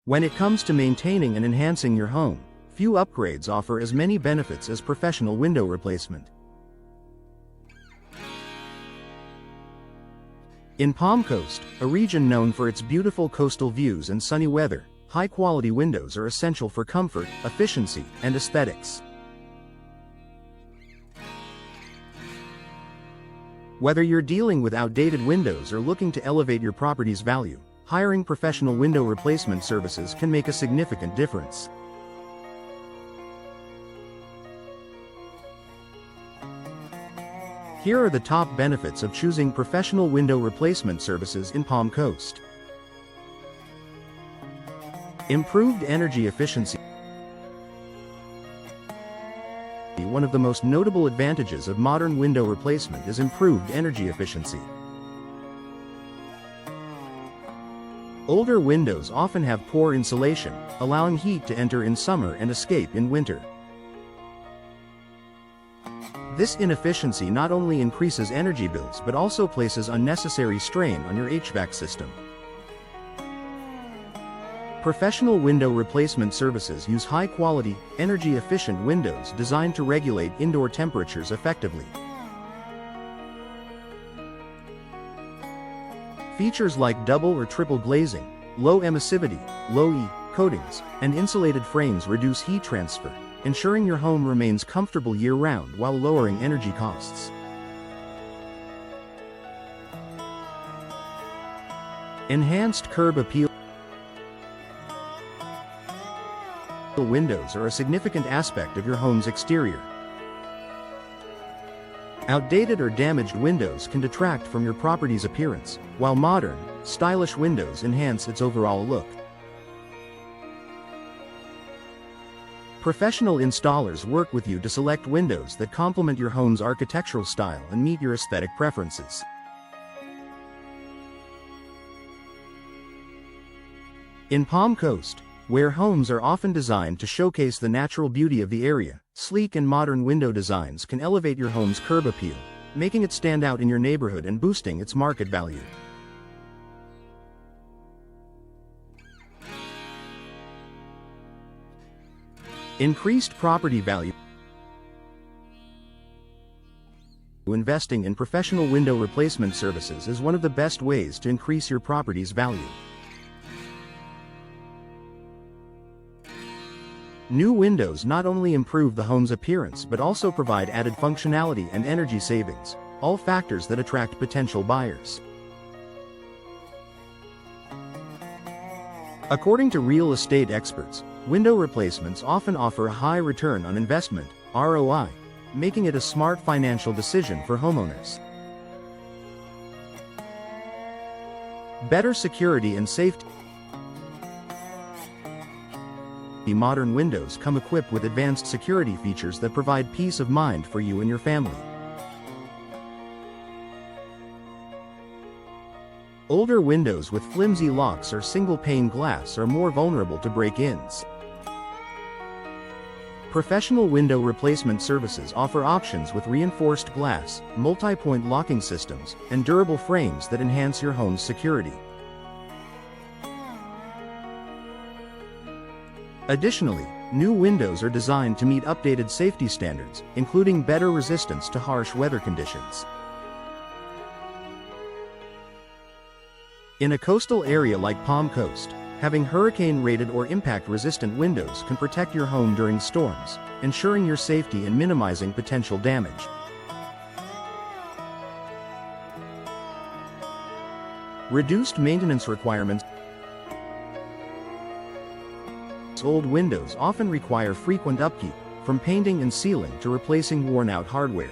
When it comes to maintaining and enhancing your home, few upgrades offer as many benefits as professional window replacement. In Palm Coast, a region known for its beautiful coastal views and sunny weather, high-quality windows are essential for comfort, efficiency, and aesthetics. Whether you're dealing with outdated windows or looking to elevate your property's value, hiring professional window replacement services can make a significant difference. Here are the top benefits of choosing professional window replacement services in Palm Coast. Improved energy efficiency. One of the most notable advantages of modern window replacement is improved energy efficiency. Older windows often have poor insulation, allowing heat to enter in summer and escape in winter. This inefficiency not only increases energy bills but also places unnecessary strain on your HVAC system. Professional window replacement services use high-quality, energy-efficient windows designed to regulate indoor temperatures effectively. Features like double or triple glazing, low emissivity, low E coatings, and insulated frames reduce heat transfer, ensuring your home remains comfortable year-round while lowering energy costs. Enhanced curb appeal. Windows are a significant aspect of your home's exterior. Outdated or damaged windows can detract from your property's appearance, while modern, stylish windows enhance its overall look. Professional installers work with you to select windows that complement your home's architectural style and meet your aesthetic preferences. In Palm Coast, where homes are often designed to showcase the natural beauty of the area, sleek and modern window designs can elevate your home's curb appeal, making it stand out in your neighborhood and boosting its market value. Increased property value. Investing in professional window replacement services is one of the best ways to increase your property's value. New windows not only improve the home's appearance but also provide added functionality and energy savings, all factors that attract potential buyers. According to real estate experts, window replacements often offer a high return on investment, ROI, making it a smart financial decision for homeowners. Better security and safety. Modern windows come equipped with advanced security features that provide peace of mind for you and your family. Older windows with flimsy locks or single-pane glass are more vulnerable to break-ins. Professional window replacement services offer options with reinforced glass, multi-point locking systems, and durable frames that enhance your home's security. Additionally, new windows are designed to meet updated safety standards, including better resistance to harsh weather conditions. In a coastal area like Palm Coast, having hurricane-rated or impact-resistant windows can protect your home during storms, ensuring your safety and minimizing potential damage. Reduced maintenance requirements. Old windows often require frequent upkeep, from painting and sealing to replacing worn-out hardware.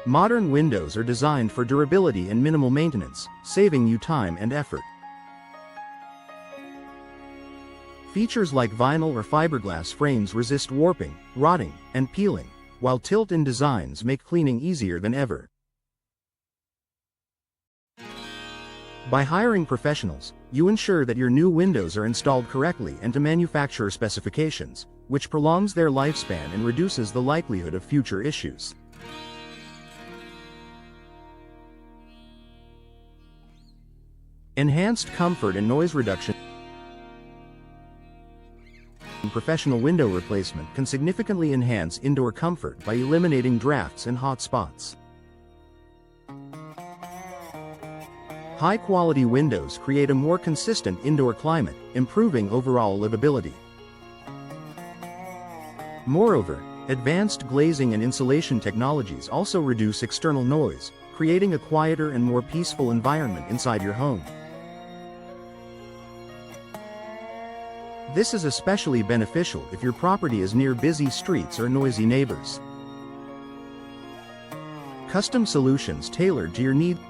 Modern windows are designed for durability and minimal maintenance, saving you time and effort. Features like vinyl or fiberglass frames resist warping, rotting, and peeling, while tilt-in designs make cleaning easier than ever. By hiring professionals, you ensure that your new windows are installed correctly and to manufacturer specifications, which prolongs their lifespan and reduces the likelihood of future issues. Enhanced comfort and noise reduction. Professional window replacement can significantly enhance indoor comfort by eliminating drafts and hot spots. High-quality windows create a more consistent indoor climate, improving overall livability. Moreover, advanced glazing and insulation technologies also reduce external noise, creating a quieter and more peaceful environment inside your home. This is especially beneficial if your property is near busy streets or noisy neighbors. Custom solutions tailored to your needs.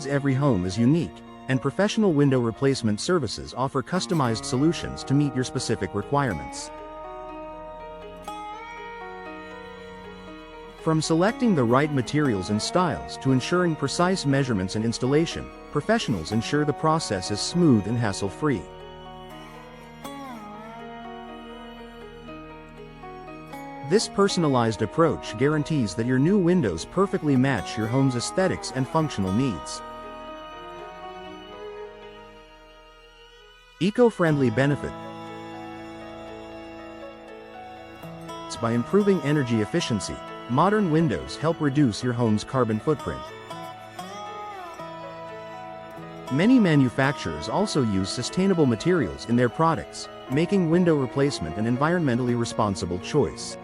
Every home is unique, and professional window replacement services offer customized solutions to meet your specific requirements. From selecting the right materials and styles to ensuring precise measurements and installation, professionals ensure the process is smooth and hassle-free. This personalized approach guarantees that your new windows perfectly match your home's aesthetics and functional needs. Eco-friendly benefit. By improving energy efficiency, modern windows help reduce your home's carbon footprint. Many manufacturers also use sustainable materials in their products, making window replacement an environmentally responsible choice.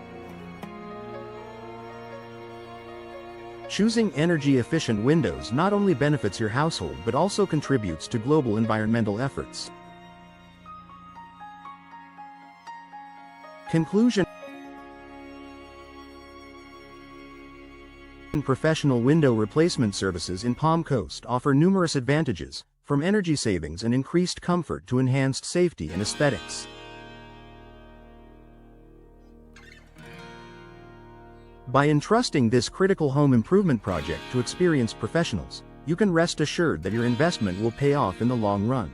Choosing energy-efficient windows not only benefits your household but also contributes to global environmental efforts. Conclusion. Professional window replacement services in Palm Coast offer numerous advantages, from energy savings and increased comfort to enhanced safety and aesthetics. By entrusting this critical home improvement project to experienced professionals, you can rest assured that your investment will pay off in the long run.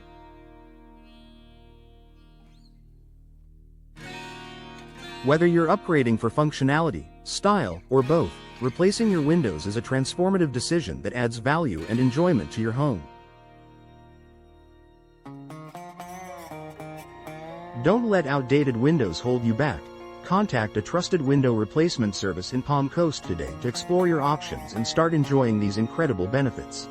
Whether you're upgrading for functionality, style, or both, replacing your windows is a transformative decision that adds value and enjoyment to your home. Don't let outdated windows hold you back. Contact a trusted window replacement service in Palm Coast today to explore your options and start enjoying these incredible benefits.